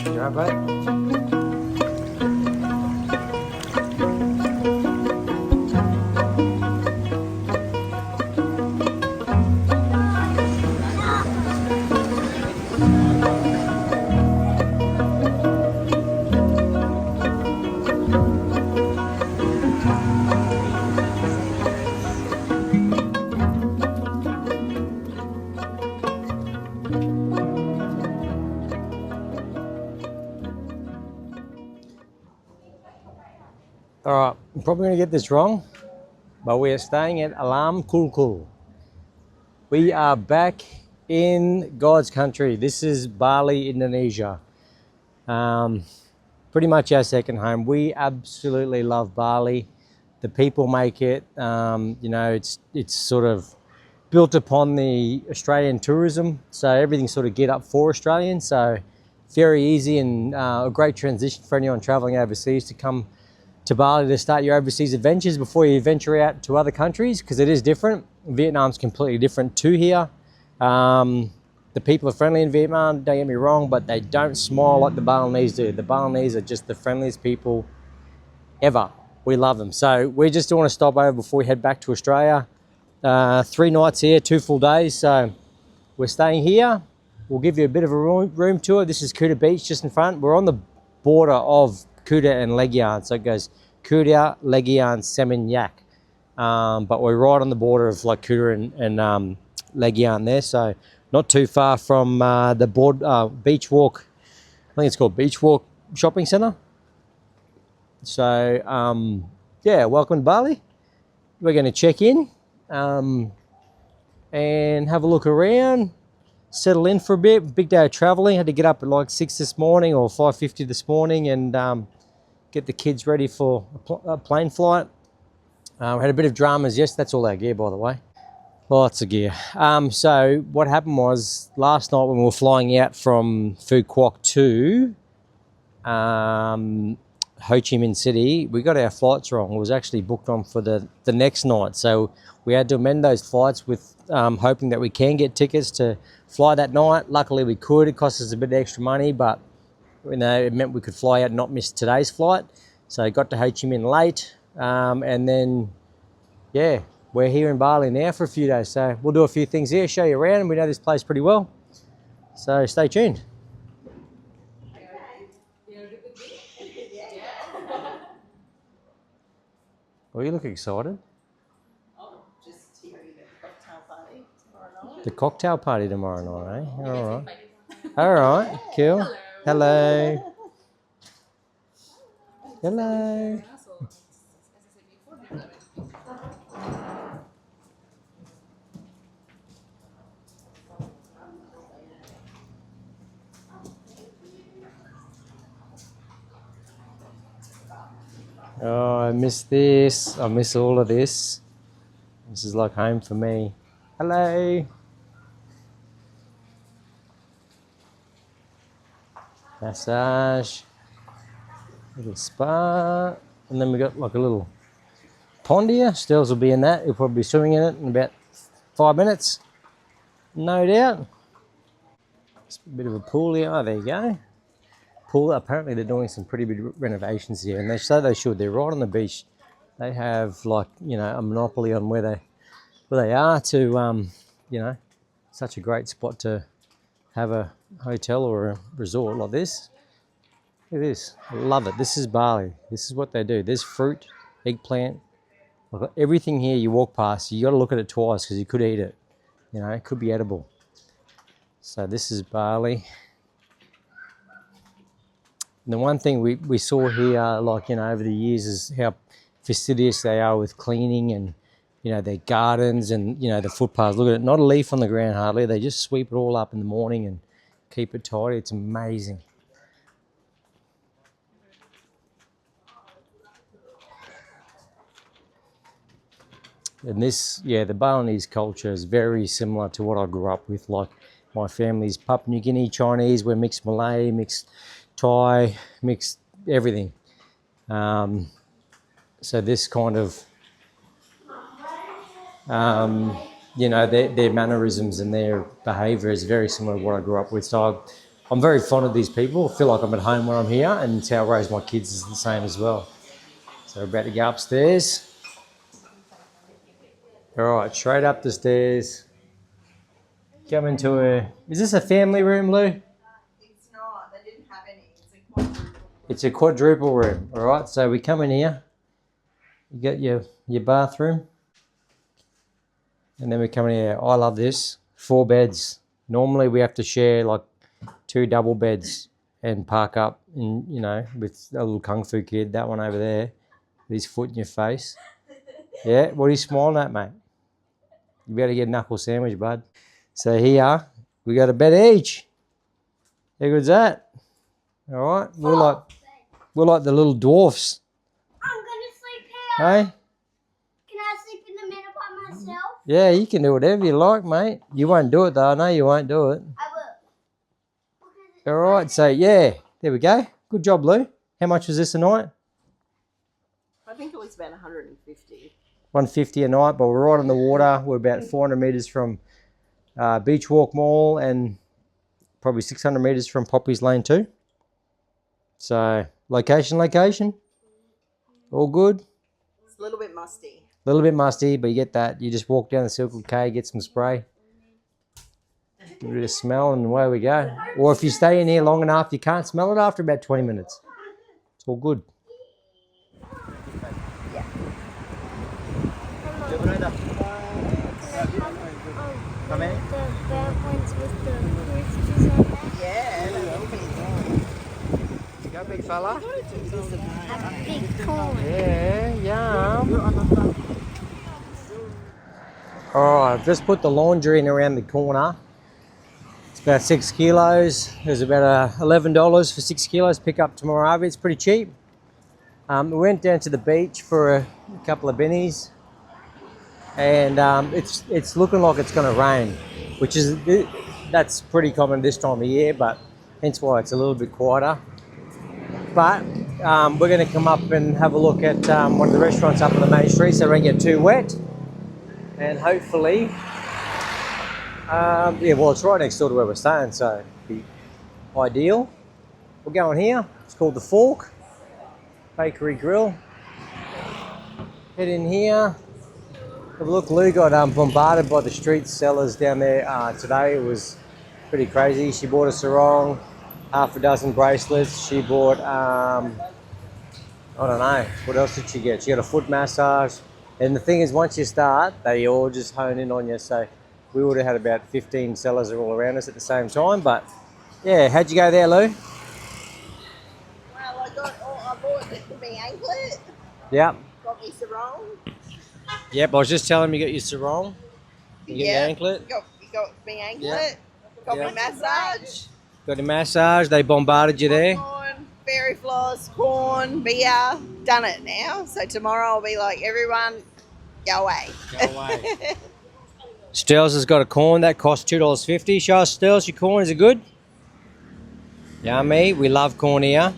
You all right, mate? All right, I'm probably going to get this wrong, but we are staying at Alam Kulkul. We are back in God's country. This is Bali, Indonesia. Pretty much our second home. We absolutely love Bali. The people make it. You know, it's sort of built upon the Australian tourism, so everything's sort of get up for Australians. So very easy and a great transition for anyone traveling overseas to come to Bali to start your overseas adventures before you venture out to other countries, because it is different. Vietnam's completely different to here. The people are friendly in Vietnam, don't get me wrong, but they don't smile like the Balinese do. The Balinese are just the friendliest people ever. We love them. So we just want to stop over before we head back to Australia. 3 nights here, 2 full days. So we're staying here. We'll give you a bit of a room tour. This is Kuta Beach just in front. We're on the border of Kuta and Legian. So it goes Kuta, Legian, Seminyak. But we're right on the border of like Kuta and Legian there. So not too far from the Beachwalk. I think it's called Beachwalk Shopping Centre. So yeah, welcome to Bali. We're going to check in and have a look around, settle in for a bit. Big day of travelling. Had to get up at like 6 this morning or 5:50 this morning and get the kids ready for a plane flight. We had a bit of dramas. Yes, that's all our gear, by the way. Lots of gear. So what happened was last night when we were flying out from Quoc to Ho Chi Minh City, we got our flights wrong. It was actually booked on for the next night. So we had to amend those flights with hoping that we can get tickets to fly that night. Luckily we could. It cost us a bit of extra money, but you know, it meant we could fly out and not miss today's flight. So I got to Ho Chi Minh late. And then, yeah, we're here in Bali now for a few days. So we'll do a few things here, show you around, and we know this place pretty well. So stay tuned. Well, you look excited. Oh, just hearing the cocktail party tomorrow night. The cocktail party tomorrow night, eh? All right. All right, cool. Hello. Hello. Oh, I miss this. I miss all of this. This is like home for me. Hello. Massage. Little spa. And then we got like a little pond here. Stills will be in that. He'll probably be swimming in it in about 5 minutes. No doubt. Just a bit of a pool here. Oh, there you go. Pool. Apparently they're doing some pretty big renovations here, and they say they should. They're right on the beach. They have like, you know, a monopoly on where they are to you know, such a great spot to have a hotel or a resort like this. Look at this. I love it. This is Bali. This is what they do. There's fruit, eggplant. Look, everything here you walk past, you got to look at it twice because you could eat it. You know, it could be edible. So this is Bali. And the one thing we saw here, like, you know, over the years is how fastidious they are with cleaning and, you know, their gardens and, you know, the footpaths. Look at it, not a leaf on the ground hardly. They just sweep it all up in the morning and keep it tidy. It's amazing. And this, yeah, the Balinese culture is very similar to what I grew up with. Like, my family's Papua New Guinea Chinese. We're mixed Malay, mixed Thai, mixed everything. So this kind of, you know, their mannerisms and their behaviour is very similar to what I grew up with. So I'm very fond of these people. I feel like I'm at home when I'm here, and it's how I raise my kids is the same as well. So we're about to go upstairs. All right, straight up the stairs. Come into a... Is this a family room, Lou? It's not. They didn't have any. It's a quadruple. It's a quadruple room. All right, so we come in here. You got your bathroom. And then we come in here. I love this. 4 beds. Normally we have to share like 2 double beds and park up in, you know, with a little kung fu kid. That one over there with his foot in your face. Yeah, what are you smiling at, mate? You better get a knuckle sandwich, bud. So here, we got a bed each. How good's that? All right, we're like the little dwarfs. I'm gonna sleep here. Hey? Can I sleep in the middle by myself? Yeah, you can do whatever you like, mate. You won't do it though. I know you won't do it. I will. All right, so yeah, there we go. Good job, Lou. How much was this a night? I think it was about 150. 150 a night, but we're right on the water. We're about 400 metres from Beachwalk Mall and probably 600 metres from Poppy's Lane 2. So location, all good. It's a little bit musty. A little bit musty, but you get that. You just walk down the Circle K, get some spray, give it a smell, and away we go. Or if you stay in here long enough, you can't smell it after about 20 minutes. It's all good. Come in. The bad ones with the cruises on that. Yeah, that'll be nice. Go, big fella. A big corn. Yeah, yum. Alright, I've just put the laundry in around the corner. It's about 6 kilos. There's about $11 for 6 kilos. Pick up tomorrow. It's pretty cheap. We went down to the beach for a couple of bennies. And it's looking like it's going to rain, which is that's pretty common this time of year, but hence why it's a little bit quieter. But we're going to come up and have a look at one of the restaurants up on the main street so we don't get too wet. And hopefully, yeah, well, it's right next door to where we're staying, so it'd be ideal. We're going here. It's called the Fork Bakery Grill. Head in here. Have a look. Lou got bombarded by the street sellers down there today. It was pretty crazy. She bought a sarong, half a dozen bracelets. She bought, I don't know, what else did she get? She got a foot massage. And the thing is, once you start, they all just hone in on you. So we would have had about 15 sellers all around us at the same time. But yeah, how'd you go there, Lou? Well, I bought the anklet. Yep. Got me sarong. Yep, I was just telling him you got your sarong. You get your anklet. You got me anklet. Yep. Got Yep. me massage. Got a massage. They bombarded you there. Corn, fairy floss, corn, beer. Done it now. So tomorrow I'll be like, everyone, go away. Go away. Stills has got a corn that costs $2.50. Show us, Stills, your corn. Is it good? Yummy. We love corn here.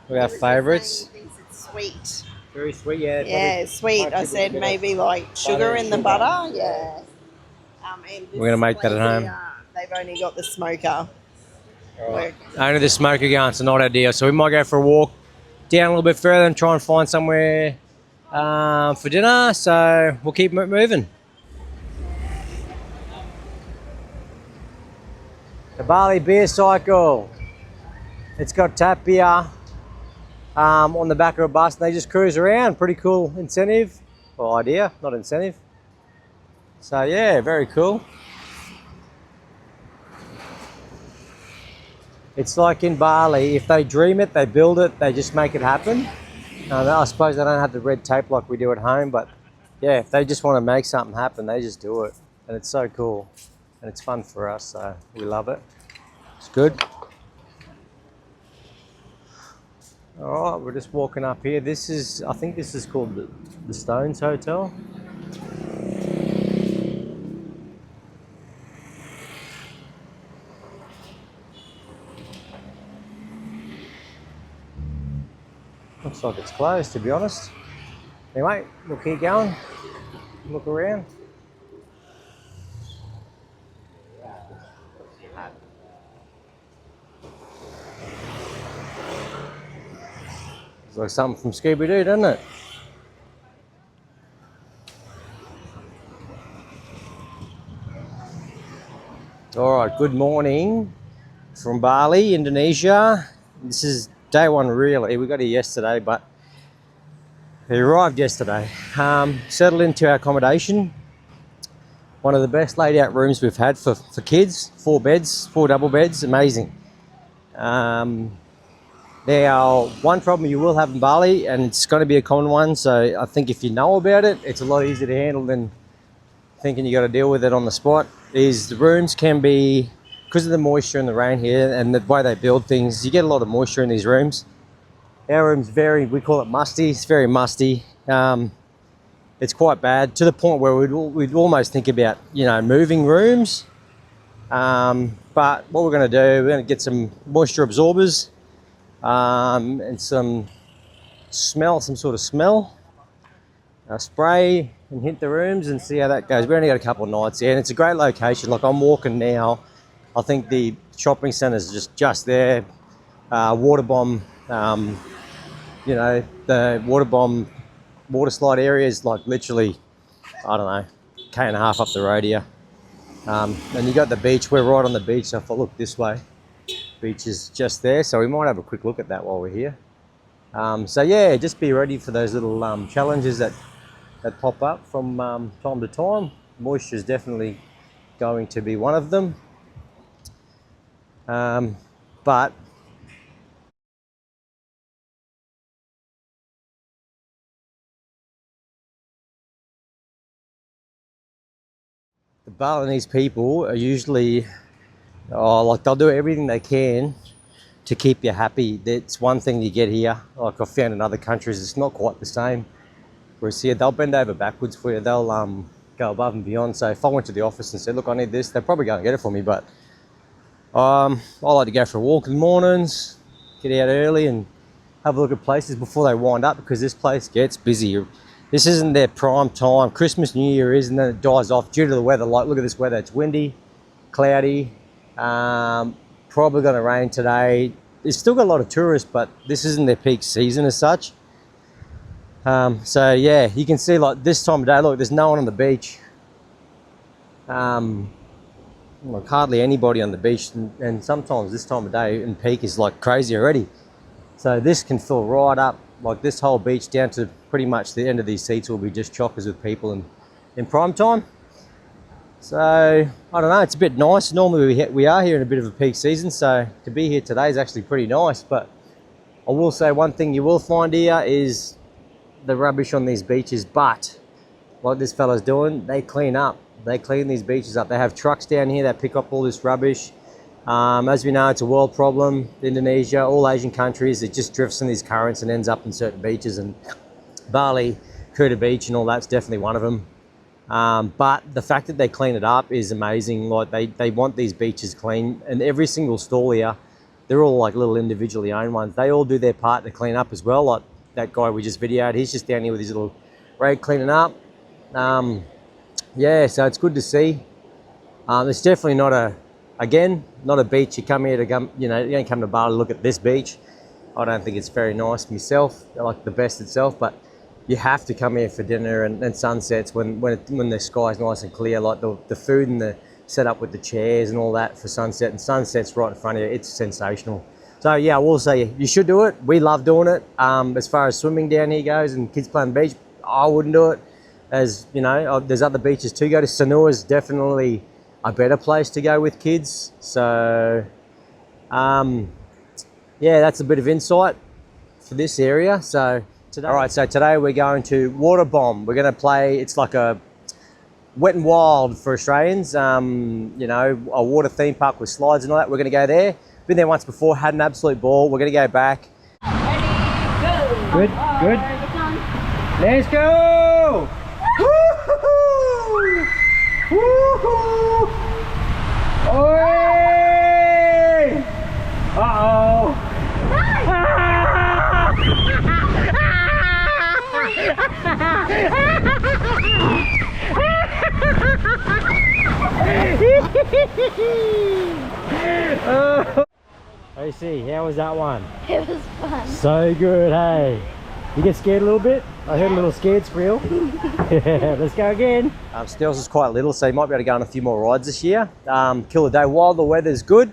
We're our favourites. He thinks it's sweet. Very sweet, yeah. Yeah, sweet. I said maybe like sugar in the butter. Yeah. And We're gonna make that at home. They've only got the smoker. Right. Only the smoker going, so not ideal. So we might go for a walk down a little bit further and try and find somewhere for dinner. So we'll keep moving. The Bali beer cycle. It's got tap beer on the back of a bus, and they just cruise around. Pretty cool incentive or idea, not incentive. So yeah, very cool. It's like in Bali, if they dream it, they build it, they just make it happen. I suppose they don't have the red tape like we do at home, but yeah, if they just want to make something happen, they just do it. And it's so cool. And it's fun for us, so we love it. It's good. All right, we're just walking up here. This is, I think this is called the Stones Hotel. Looks like it's closed, to be honest. Anyway, we'll keep going. Look around. It's like something from Scooby-Doo, doesn't it? All right, good morning from Bali, Indonesia. This is day one really. We got here yesterday, but we arrived yesterday. Settled into our accommodation. One of the best laid out rooms we've had for kids. 4 beds, 4 double beds, amazing. Now, one problem you will have in Bali, and it's going to be a common one, so I think if you know about it, it's a lot easier to handle than thinking you got to deal with it on the spot, is the rooms can be, because of the moisture and the rain here and the way they build things, you get a lot of moisture in these rooms. Our room's we call it musty, it's very musty. It's quite bad, to the point where we'd almost think about, moving rooms. But what we're going to do, we're going to get some moisture absorbers and some sort of smell, spray and hit the rooms and see how that goes. We only got a couple of nights here, and it's a great location. Like, I'm walking now, I think the shopping centre's just there. Waterbom, the Waterbom water slide area is like literally, I don't know, K1.5 up the road here. And you got the beach. We're right on the beach, so if I look this way, beach is just there, so we might have a quick look at that while we're here. So yeah, just be ready for those little challenges that pop up from time to time. Moisture is definitely going to be one of them. But the Balinese people are usually, like, they'll do everything they can to keep you happy. That's one thing you get here. Like, I've found in other countries, it's not quite the same. Whereas here, they'll bend over backwards for you. They'll go above and beyond. So if I went to the office and said, look, I need this, they'll probably go and get it for me. But I like to go for a walk in the mornings, get out early and have a look at places before they wind up, because this place gets busy. This isn't their prime time. Christmas, New Year is, and then it dies off due to the weather. Like, look at this weather. It's windy, cloudy, probably going to rain today. There's still got a lot of tourists, but this isn't their peak season as such. So yeah, you can see, like, this time of day, look, there's no one on the beach. Like, hardly anybody on the beach, and sometimes this time of day in peak is like crazy already. So this can fill right up, like this whole beach down to pretty much the end of these seats will be just chockers with people in prime time. So I don't know, it's a bit nice. Normally we are here in a bit of a peak season, so to be here today is actually pretty nice. But I will say one thing you will find here is the rubbish on these beaches. But like this fella's doing, they clean up. They clean these beaches up. They have trucks down here that pick up all this rubbish. As we know, it's a world problem. Indonesia, all Asian countries, it just drifts in these currents and ends up in certain beaches. And Bali, Kuta Beach and all that's definitely one of them. But the fact that they clean it up is amazing. Like, they want these beaches clean, and every single stall here, they're all like little individually owned ones. They all do their part to clean up as well. Like that guy we just videoed, he's just down here with his little rag cleaning up. Yeah, so it's good to see. It's definitely not a beach you come here to come, you don't come to Bali to look at this beach. I don't think it's very nice myself, I like the best itself, but you have to come here for dinner and sunsets when the sky's nice and clear. Like the food and the setup with the chairs and all that for sunset, and sunset's right in front of you. It's sensational. So yeah, I will say you should do it. We love doing it. As far as swimming down here goes and kids playing the beach, I wouldn't do it. As you know, there's other beaches to go to. Sanur is definitely a better place to go with kids. So yeah, that's a bit of insight for this area. So today, all right, so today we're going to Waterbom. We're going to play, it's like a wet and wild for Australians, a water theme park with slides and all that. We're going to go there. Been there once before, had an absolute ball. We're going to go back. Ready, go. Good, good. Let's go! Woo-hoo-hoo! Woo-hoo! Oi! Uh-oh! Lacey, how was that one? It was fun. So good, hey. You get scared a little bit? I heard a little scared squeal. Yeah, let's go again. Stills is quite little, so you might be able to go on a few more rides this year. Kill the day while the weather's good.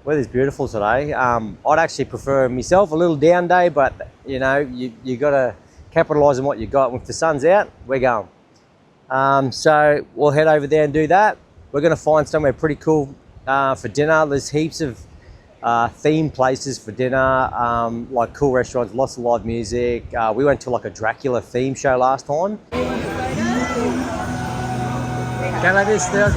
Weather's beautiful today. I'd actually prefer myself a little down day, but you know, you got to capitalise on what you got. If the sun's out, we're going. So we'll head over there and do that. We're going to find somewhere pretty cool for dinner. There's heaps of themed places for dinner, like cool restaurants, lots of live music. We went to like a Dracula theme show last time. Can I just still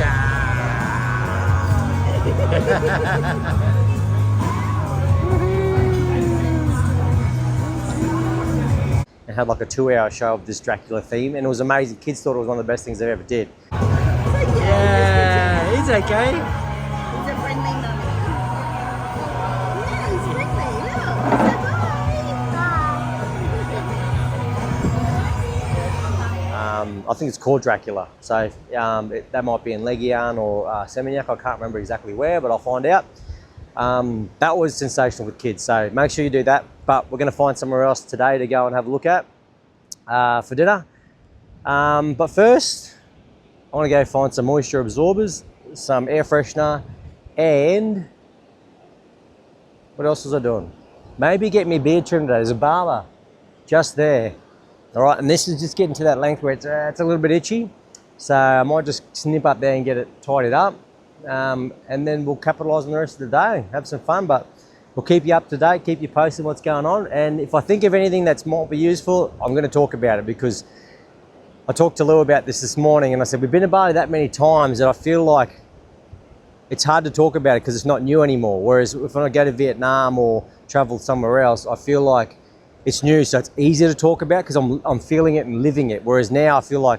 and had like a 2-hour show of this Dracula theme, and it was amazing. Kids thought it was one of the best things they've ever did. Yeah, it's okay. He's a friendly mummy. Yeah, he's friendly. Look, I think it's called Dracula. So that might be in Legian or Seminyak. I can't remember exactly where, but I'll find out. That was sensational with kids. So make sure you do that. But we're going to find somewhere else today to go and have a look at for dinner. But first, I want to go find some moisture absorbers, some air freshener, and what else was I doing? Maybe get me beard trimmed today. There's a barber just there. All right, and this is just getting to that length where it's a little bit itchy. So I might just snip up there and get it tidied up. And then we'll capitalise on the rest of the day, have some fun. But we'll keep you up to date, keep you posted what's going on. And if I think of anything that might be useful, I'm going to talk about it, because I talked to Lou about this morning, and I said, we've been to Bali that many times that I feel like it's hard to talk about it because it's not new anymore. Whereas if I go to Vietnam or travel somewhere else, I feel like it's new, so it's easier to talk about because I'm feeling it and living it. Whereas now I feel like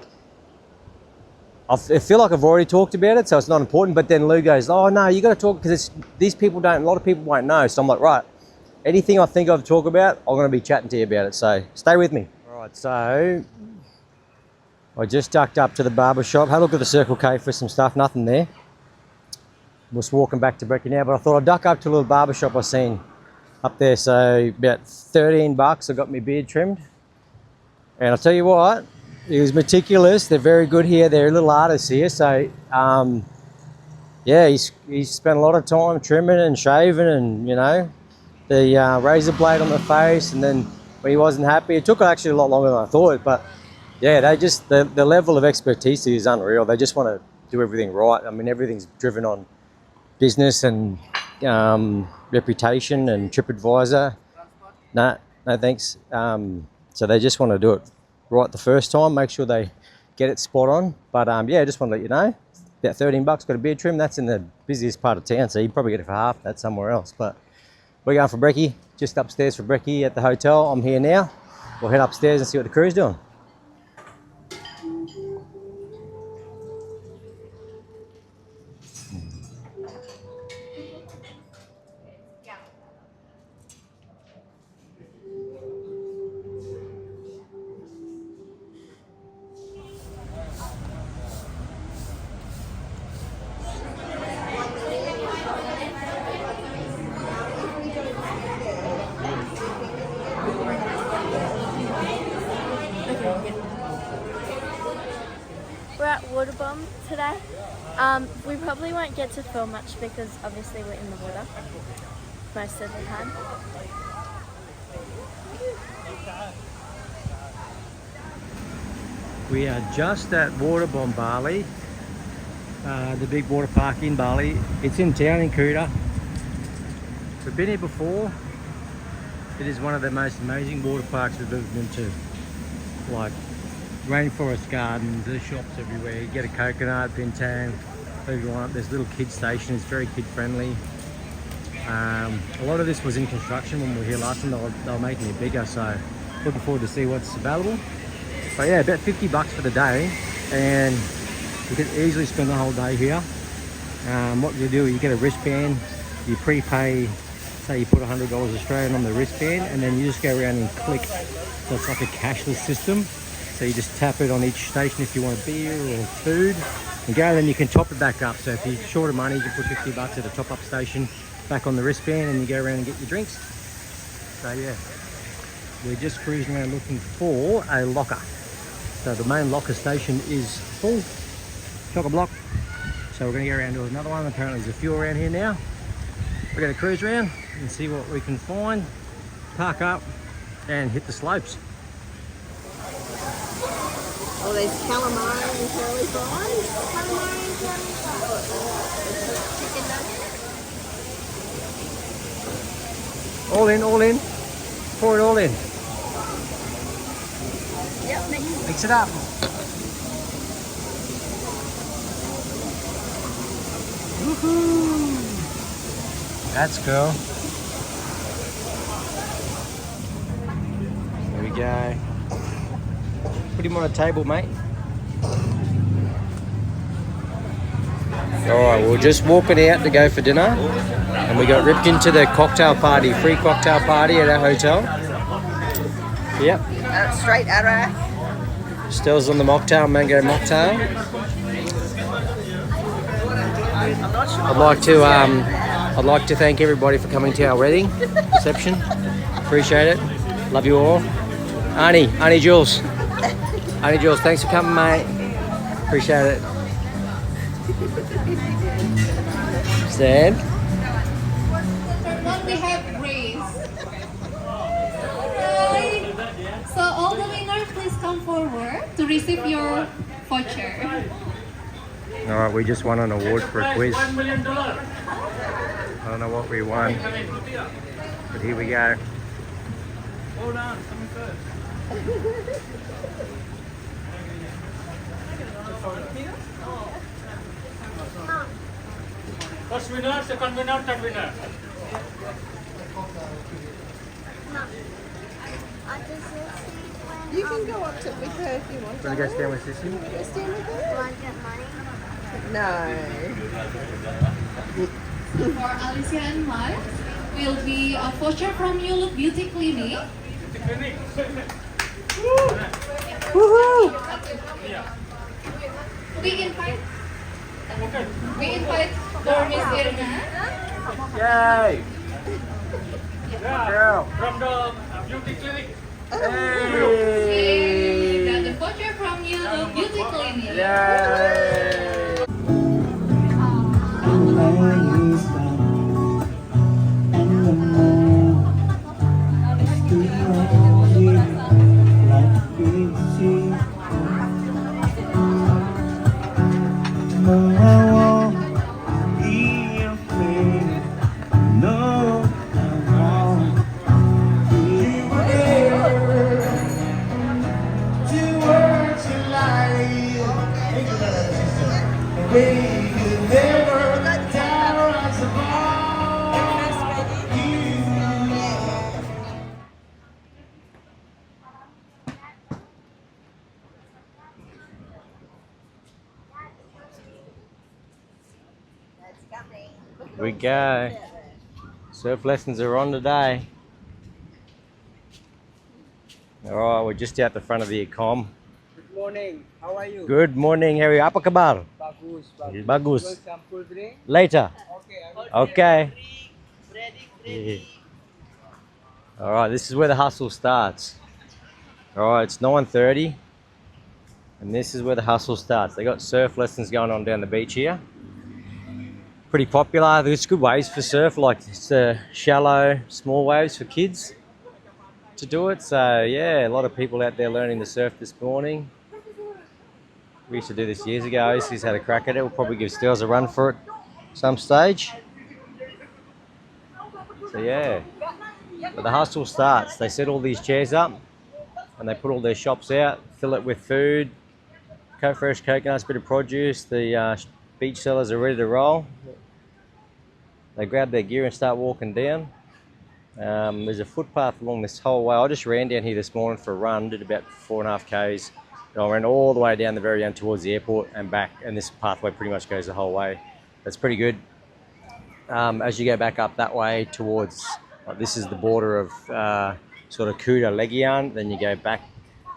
I've already talked about it, so it's not important. But then Lou goes, oh no, you got to talk, because these people don't, a lot of people won't know. So I'm like, right, anything I think of to talk about, I'm going to be chatting to you about it. So stay with me. All right, so I just ducked up to the barber shop, had a look at the Circle K for some stuff, nothing there. I'm just walking back to Brekkie now, but I thought I'd duck up to a little barber shop I seen up there. So about $13, I got my beard trimmed. And I'll tell you what, he was meticulous. They're very good here. They're little artists here. So yeah, he spent a lot of time trimming and shaving, and you know, the razor blade on the face. And then when he wasn't happy, it took actually a lot longer than I thought. But yeah, they just, the level of expertise is unreal. They just want to do everything right. I mean, everything's driven on business and reputation and TripAdvisor. No thanks. So they just want to do it right the first time, make sure they get it spot on. But yeah, I just want to let you know, about $13, got a beard trim. That's in the busiest part of town, so you can probably get it for half that somewhere else. But we're going for Brekkie, just upstairs for Brekkie at the hotel. I'm here now. We'll head upstairs and see what the crew's doing. We're at Waterbom today. We probably won't get to film much because obviously we're in the water most of the time. We are just at Waterbom Bali, the big water park in Bali. It's in town in Kuta. We've been here before. It is one of the most amazing water parks we've ever been to. Like rainforest gardens, there's shops everywhere. You get a coconut, bintang, whatever you want. There's a little kid station, it's very kid friendly. A lot of this was in construction when we were here last time. They were making it bigger, so looking forward to see what's available. But yeah, about $50 for the day, and you could easily spend the whole day here. What you do, you get a wristband, you prepay, say you put $100 Australian on the wristband, and then you just go around and click. So it's like a cashless system. So you just tap it on each station if you want a beer or food, and go, then you can top it back up. So if you're short of money, you can put $50 at a top-up station, back on the wristband and you go around and get your drinks. So yeah, we're just cruising around looking for a locker. So the main locker station is full, chock-a-block. So we're going to go around to another one. Apparently there's a few around here now. We're going to cruise around and see what we can find, park up and hit the slopes. Oh, there's calamari and curly fries. Calamari and curly fries. Chicken nuggets. All in. Pour it all in. Yep, Mix it up. Woohoo! That's cool. There we go. Put him on a table, mate. Alright, we're just walking out to go for dinner. And we got ripped into the cocktail party, free cocktail party at our hotel. Yep. Straight Iraq. Stel's on the mocktail, mango mocktail. I'd like to thank everybody for coming to our wedding reception. Appreciate it. Love you all. Auntie Jules. Auntie Jules, thanks for coming, mate. Appreciate it. Stan. We have Grace. Hi. So all the winners, please come forward to receive your voucher. Alright, we just won an award for a quiz. I don't know what we won, but here we go. Hold on, coming first. First winner, second winner, third winner. You can go up to with her if you want. Want to go stand with Sissy? Go stand with her? Do I get money? No. For Alicia and Mark, will be a voucher from You Look Beauty Clinic. Woohoo! We invite Miss Irna. Yay! Girl! From the beauty clinic. Yay! Got the voucher from You Look Beauty Clinic. Yay! We go. Surf lessons are on today. Alright, we're just out the front of the Ecom. Good morning. How are you? Good morning, Harry. Apa kabar? Bagus. Bagus. You want some cool drink? Later. Okay. I will. Okay. Yeah. Alright, this is where the hustle starts. Alright, it's 9:30. And this is where the hustle starts. They got surf lessons going on down the beach here. Pretty popular. There's good waves for surf, like it's shallow, small waves for kids to do it. So yeah, a lot of people out there learning to surf this morning. We used to do this years ago. He's had a crack at it. We'll probably give Stills a run for it some stage. So yeah, but the hustle starts. They set all these chairs up and they put all their shops out, fill it with food, fresh coconuts, bit of produce. The beach sellers are ready to roll. They grab their gear and start walking down. There's a footpath along this whole way. I just ran down here this morning for a run, did about 4.5 k's. And I ran all the way down the very end towards the airport and back, and this pathway pretty much goes the whole way. That's pretty good. As you go back up that way towards, this is the border of sort of Kuta Legian, then you go back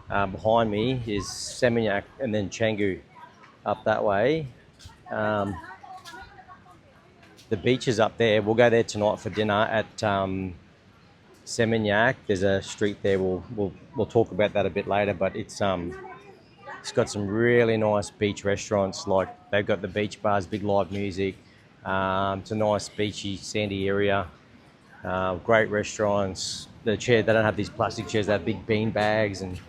behind me is Seminyak and then Canggu up that way. the beaches up there. We'll go there tonight for dinner at Seminyak. There's a street there. We'll talk about that a bit later. But it's got some really nice beach restaurants. Like they've got the beach bars, big live music. It's a nice beachy, sandy area. Great restaurants. The chair, they don't have these plastic chairs. They have big bean bags, and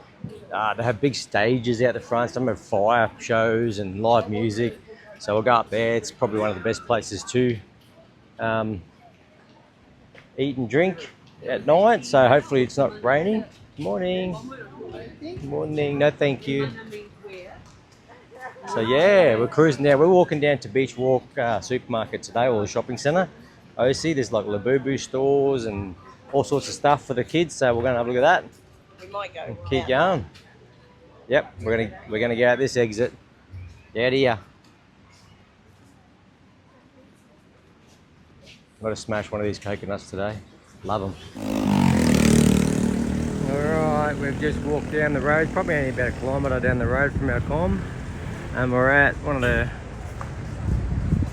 they have big stages out the front. Some have fire shows and live music. So we'll go up there. It's probably one of the best places to eat and drink at night. So hopefully it's not raining. Good morning. Good morning. No, thank you. So yeah, we're cruising down. We're walking down to Beachwalk supermarket today, or the shopping centre. I see there's like Labubu stores and all sorts of stuff for the kids. So we're going to have a look at that. We might go. And keep going. Yep, we're gonna go out this exit. Out here. I've got to smash one of these coconuts today. Love them. Alright, we've just walked down the road, probably only about 1 kilometre down the road from our com. And we're at one of the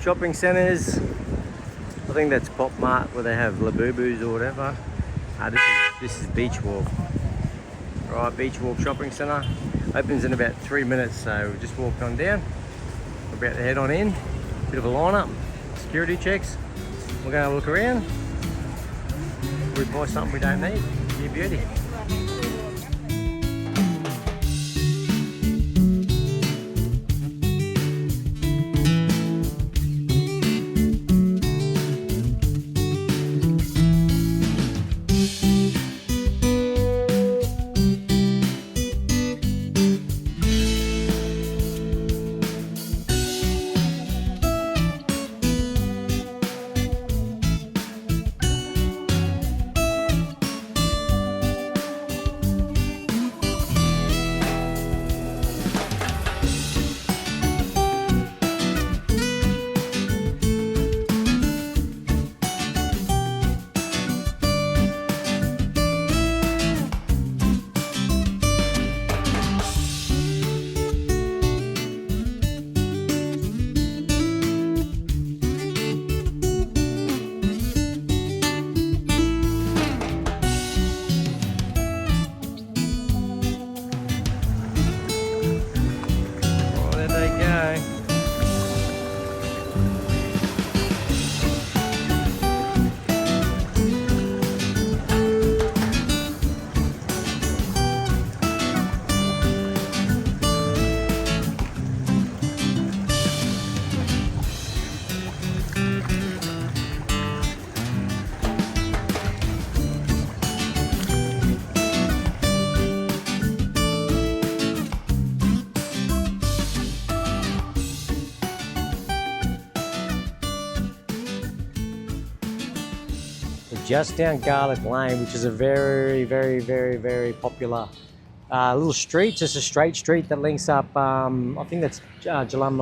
shopping centres. I think that's Pop Mart, where they have Labubus or whatever. This is Beachwalk. Right, Beachwalk Shopping Centre. Opens in about 3 minutes, so we've just walked on down. We're about to head on in. Bit of a lineup, security checks. We're going to look around. We buy something we don't need. Be a beauty. Just down Garlic Lane, which is a very popular little street, just a straight street that links up, I think that's Jalan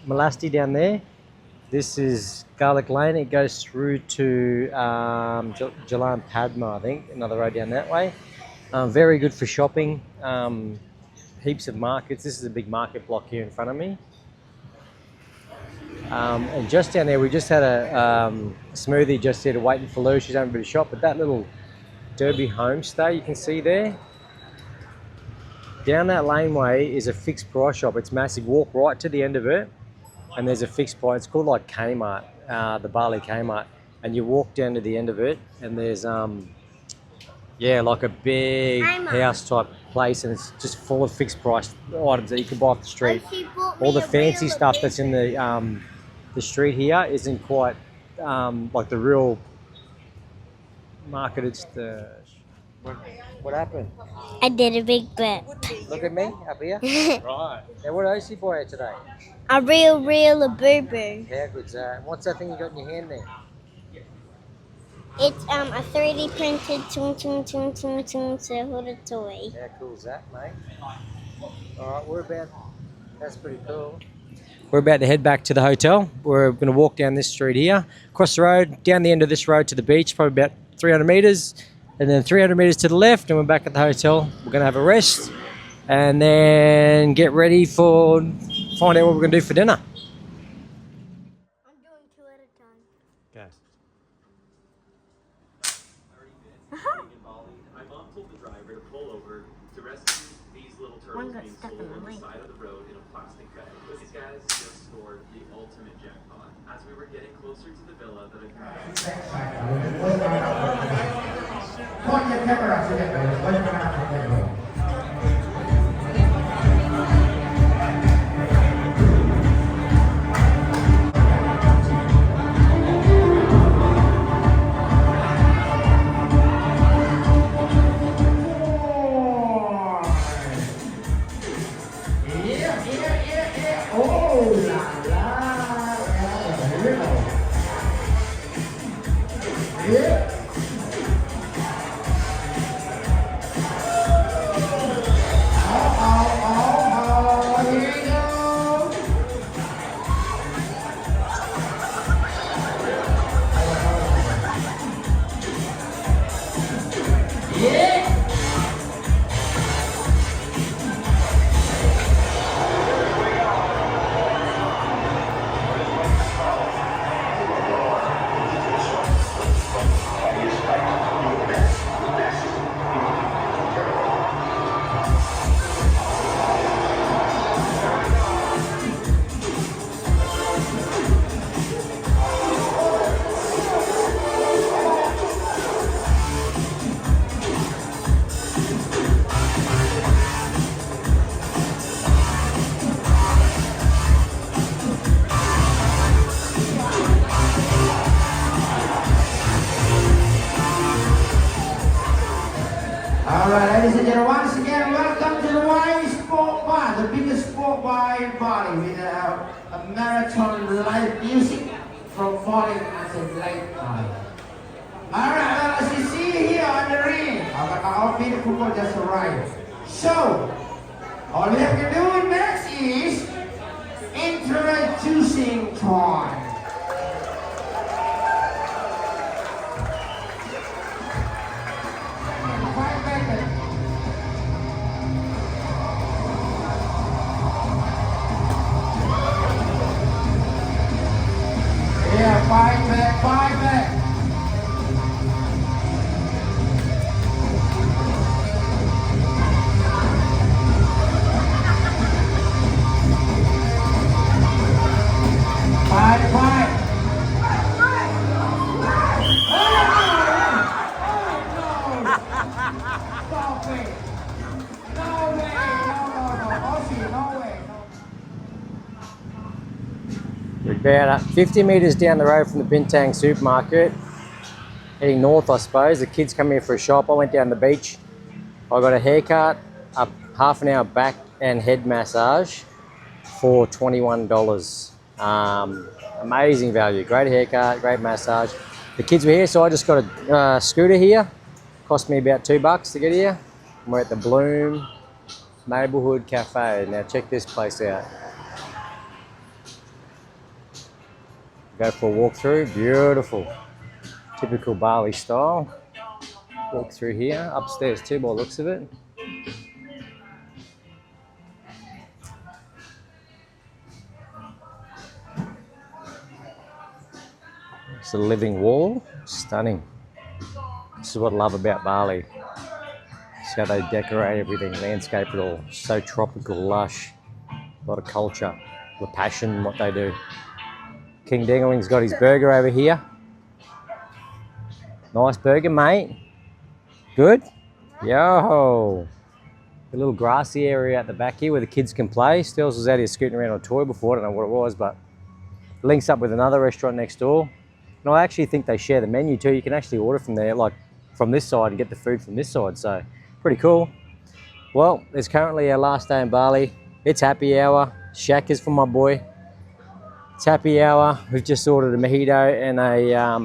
Melasti down there. This is Garlic Lane. It goes through to Jalan Padma, I think, another road down that way. Very good for shopping. Heaps of markets. This is a big market block here in front of me. And just down there, we just had a smoothie just here to waiting for Lou. She's having a bit of shop, but that little Derby homestay you can see there. Down that laneway is a fixed price shop. It's massive. Walk right to the end of it, and there's a fixed price. It's called like Kmart, the Bali Kmart, and you walk down to the end of it, and there's yeah, like a big house type place, and it's just full of fixed price items that you can buy off the street. All the fancy stuff that's in the street here isn't quite like the real market. It's the what happened? I did a big bet. Look at me up here. Right. Now what else you buy today? A real boo-boo. How good's that? What's that thing you got in your hand there? It's a 3D printed silver toy. How cool is that, mate? Alright, that's pretty cool. We're about to head back to the hotel. We're going to walk down this street here, across the road, down the end of this road to the beach, probably about 300 metres, and then 300 metres to the left, and we're back at the hotel. We're going to have a rest, and then get ready find out what we're going to do for dinner. I'm doing 2 at a time. over to rescue these little One turtles got being stuck in sold the on the lake. side of the road in a plastic bag. But these guys just scored the ultimate jackpot. As we were getting closer to the villa that Point your camera to that way. Point your camera to that way. Alright, ladies and gentlemen, once again, welcome to the Bali Sport Bar, the biggest sport bar in Bali, with a marathon live music from morning until late night. Alright, well, as you see here on the ring, our beautiful people just arrived. So, all we have to do next is introducing time. Yeah, fight back, fight back. Fight, fight. Stop it. No way, no. Aussie, no way. We're about 50 metres down the road from the Bintang supermarket, heading north I suppose. The kids come here for a shop. I went down the beach. I got a haircut, a half an hour back and head massage for $21. Amazing value, great haircut, great massage. The kids were here, so I just got a scooter here. Cost me about $2 to get here. And we're at the Bloom Neighbourhood Cafe. Now check this place out. Go for a walk through, beautiful, typical Bali style. Walk through here, upstairs too by the looks of it. It's a living wall, stunning. This is what I love about Bali. It's how they decorate everything, landscape it all. So tropical, lush, a lot of culture, the passion in what they do. King Dingling's got his burger over here. Nice burger, mate. Good? Yo! A little grassy area at the back here where the kids can play. Stills was out here scooting around on a toy before, I don't know what it was, but links up with another restaurant next door. And I actually think they share the menu too. You can actually order from there, like from this side, and get the food from this side, so pretty cool. Well, it's currently our last day in Bali. It's happy hour. Shack is for my boy. It's happy hour. We've just ordered a mojito and a,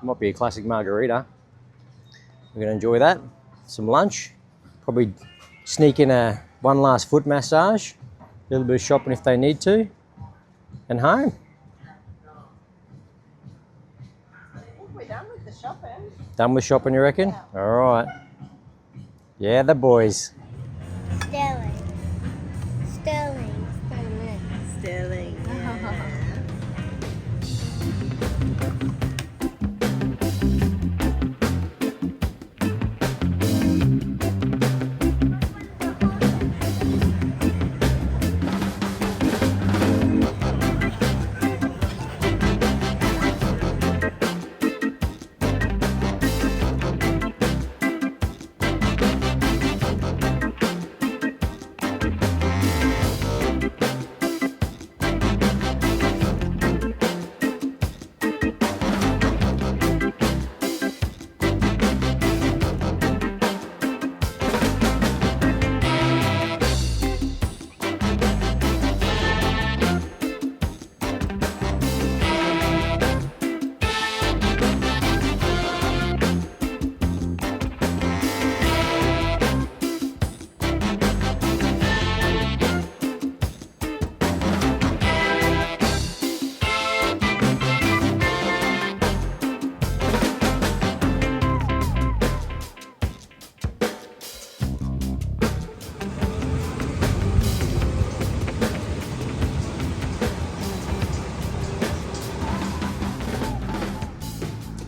might be a classic margarita. We're gonna enjoy that. Some lunch. Probably sneak in one last foot massage. A little bit of shopping if they need to. And home. I think we're done with the shopping. Done with shopping, you reckon? Yeah. All right. Yeah, the boys. Sterling. Sterling. Yeah.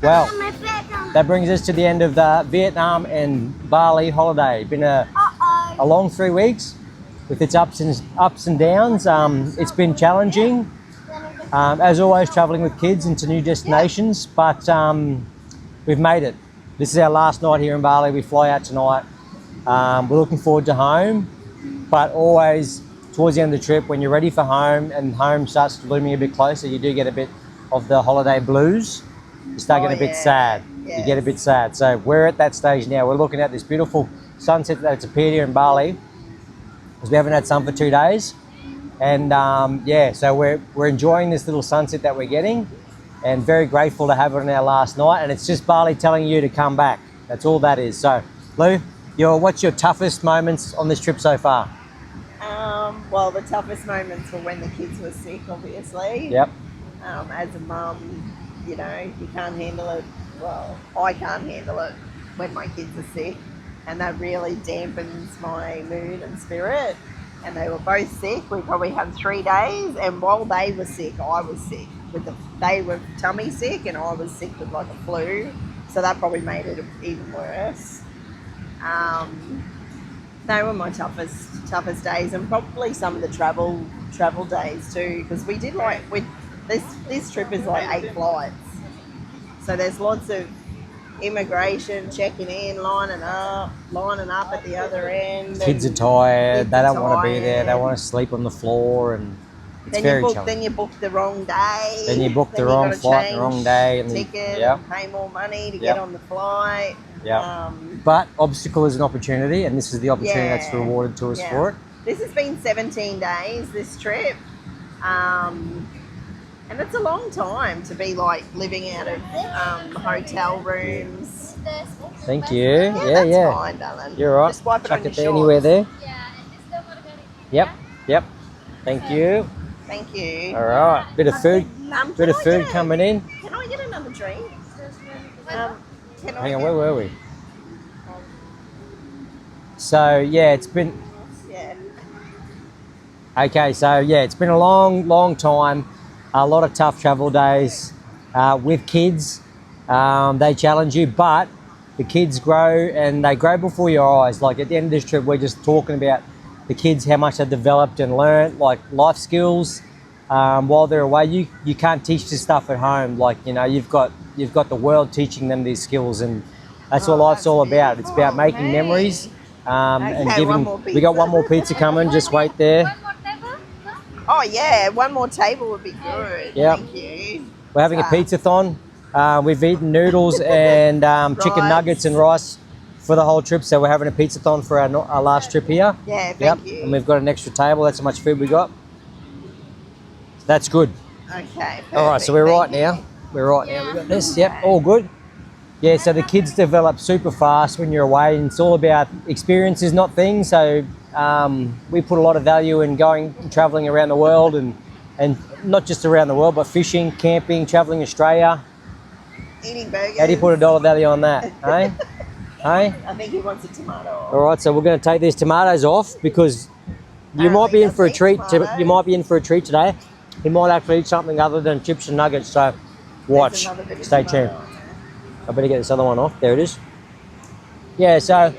Well, that brings us to the end of the Vietnam and Bali holiday. Been a long 3 weeks with its ups and downs. It's been challenging, as always, traveling with kids into new destinations, but we've made it. This is our last night here in Bali. We fly out tonight. We're looking forward to home, but always towards the end of the trip, when you're ready for home and home starts looming a bit closer, you do get a bit of the holiday blues. You start getting a bit sad. Yes. You get a bit sad. So we're at that stage now. We're looking at this beautiful sunset that's appeared here in Bali, because we haven't had sun for 2 days. And yeah, so we're enjoying this little sunset that we're getting, and very grateful to have it on our last night. And it's just Bali telling you to come back. That's all that is. So Lou, what's your toughest moments on this trip so far? Well, the toughest moments were when the kids were sick, obviously. Yep. As a mum, you know, you can't handle it. Well, I can't handle it when my kids are sick, and that really dampens my mood and spirit. And they were both sick. We probably had 3 days, and while they were sick, I was sick. They were tummy sick, and I was sick with like a flu. So that probably made it even worse. They were my toughest days, and probably some of the travel days too, because we did this trip is like 8 flights, so there's lots of immigration, checking in, lining up at the other end. Kids are tired. They don't want to be there. They want to sleep on the floor, and it's very challenging. Then you book the wrong day. Then you book the wrong flight, the wrong day, and ticket, and pay more money to get on the flight. Yeah. But obstacle is an opportunity, and this is the opportunity that's rewarded to us for it. This has been 17 days, this trip. And it's a long time to be like living out of hotel rooms. Thank you. Yeah, that's fine, darling. You're right. Just wipe it Chuck on it your there, anywhere shorts. there. Yep. Thank you. Thank you. All right. Bit of food coming in. Can I get another drink? Hang on, where were we? So yeah, it's been. Yeah. Okay, so yeah, it's been a long time. A lot of tough travel days with kids. They challenge you, but the kids grow, and they grow before your eyes. Like at the end of this trip, we're just talking about the kids, how much they've developed and learned, like life skills while they're away. You can't teach this stuff at home. Like, you know, you've got the world teaching them these skills, and that's what life's all about. It's about making memories and giving. We got one more pizza coming. Just wait there. Oh yeah, one more table would be good. Yeah. Thank you. We're having a pizza-thon. We've eaten noodles and chicken nuggets and rice for the whole trip, so we're having a pizza-thon for our last trip here. Yeah, thank you. And we've got an extra table. That's how much food we got. That's good. Okay, perfect. All right, so we're right now. We're right now. We've got this. Yep, all good. Yeah, so the kids develop super fast when you're away, and it's all about experiences, not things. So we put a lot of value in going and traveling around the world, and not just around the world, but fishing, camping, traveling Australia. Eating burgers. How do you put a dollar value on that, eh? I think he wants a tomato. All right, so we're going to take these tomatoes off, because you might be in for a treat. You might be in for a treat today. He might actually eat something other than chips and nuggets. So watch. Stay tuned. I better get this other one off. There it is. Yeah, so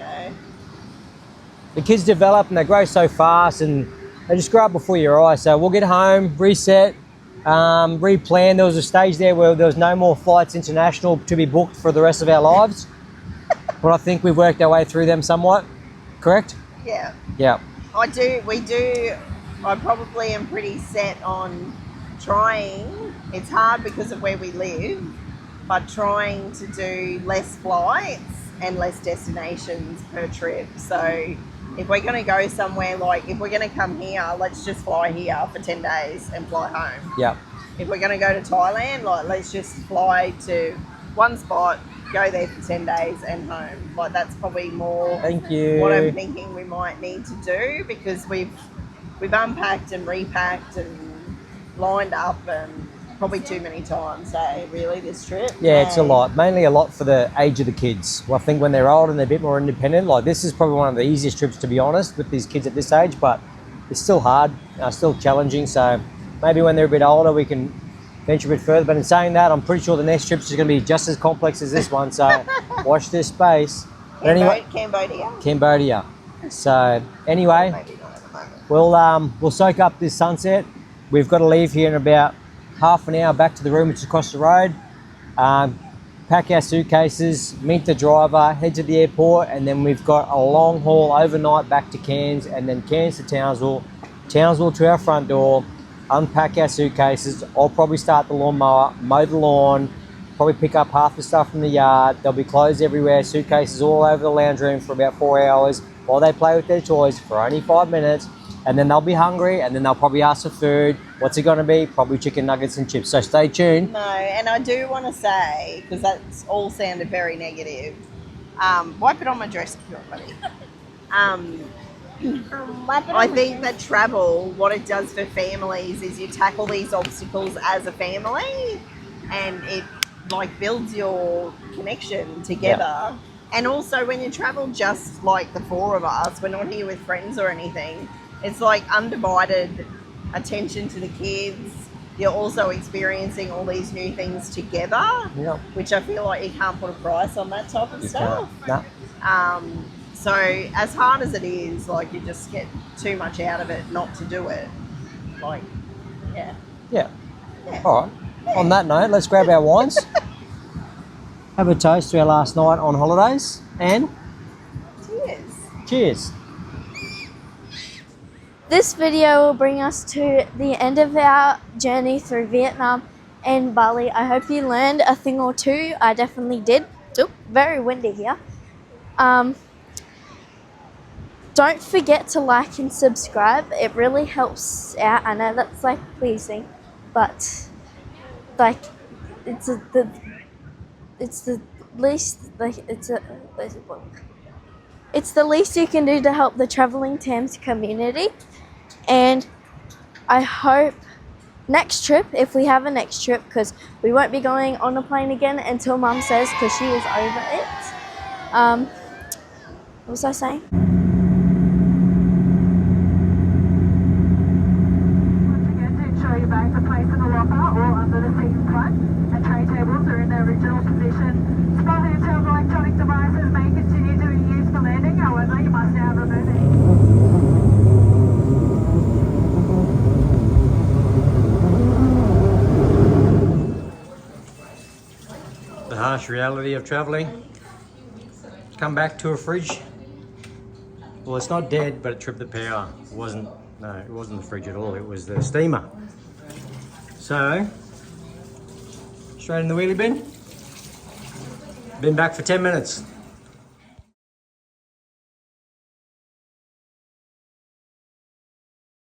the kids develop and they grow so fast, and they just grow up before your eyes. So we'll get home, reset, replan. There was a stage there where there was no more flights international to be booked for the rest of our lives. But I think we've worked our way through them somewhat. Correct? Yeah. Yeah. We do. I probably am pretty set on trying. It's hard because of where we live, but trying to do less flights and less destinations per trip. So if we're going to go somewhere, like if we're going to come here, let's just fly here for 10 days and fly home. Yeah. If we're going to go to Thailand, like let's just fly to one spot, go there for 10 days and home. Like that's probably more Thank you. what I'm thinking we might need to do, because we've unpacked and repacked and lined up, and probably too many times, really, this trip. Yeah, it's a lot. Mainly a lot for the age of the kids. Well, I think when they're old and they're a bit more independent, like this is probably one of the easiest trips, to be honest, with these kids at this age, but it's still hard, still challenging. So maybe when they're a bit older, we can venture a bit further. But in saying that, I'm pretty sure the next trip is going to be just as complex as this one. So watch this space. But anyway, Cambodia. So anyway, Maybe not at the moment. we'll soak up this sunset. We've got to leave here in about half an hour back to the room, which is across the road. Pack our suitcases, meet the driver, head to the airport, and then we've got a long haul overnight back to Cairns, and then Cairns to Townsville, Townsville to our front door, unpack our suitcases. I'll probably start the lawnmower, mow the lawn, probably pick up half the stuff from the yard. There'll be clothes everywhere, suitcases all over the lounge room for about 4 hours while they play with their toys for only 5 minutes. And then they'll be hungry, and then they'll probably ask for food. What's it going to be? Probably chicken nuggets and chips. So stay tuned. No, and I do want to say, because that's all sounded very negative, wipe it on my dress, buddy. I think that travel, what it does for families is you tackle these obstacles as a family, and it like builds your connection together. Yeah. And also when you travel just like the four of us, we're not here with friends or anything. It's like undivided attention to the kids. You're also experiencing all these new things together, which I feel like you can't put a price on that type of stuff. No. So as hard as it is, like you just get too much out of it not to do it. Like, Yeah. All right. Yeah. On that note, let's grab our wines. Have a toast to our last night on holidays. And cheers. Cheers. This video will bring us to the end of our journey through Vietnam and Bali. I hope you learned a thing or two. I definitely did. Oop, very windy here. Don't forget to like and subscribe. It really helps out. I know that's like pleasing, but like it's the least it's the least you can do to help the Travelling Thames community. And I hope next trip, if we have a next trip, because we won't be going on a plane again until Mum says, because she is over it. What was I saying? Once again, to ensure your bags are placed in the locker or under the seat in front, and tray tables are in their original position. Small handheld electronic devices may continue to be used for landing, however, you must now remove these. The harsh reality of travelling. Come back to a fridge. Well, it's not dead, but it tripped the power. It wasn't the fridge at all. It was the steamer. So, straight in the wheelie bin. Been back for 10 minutes.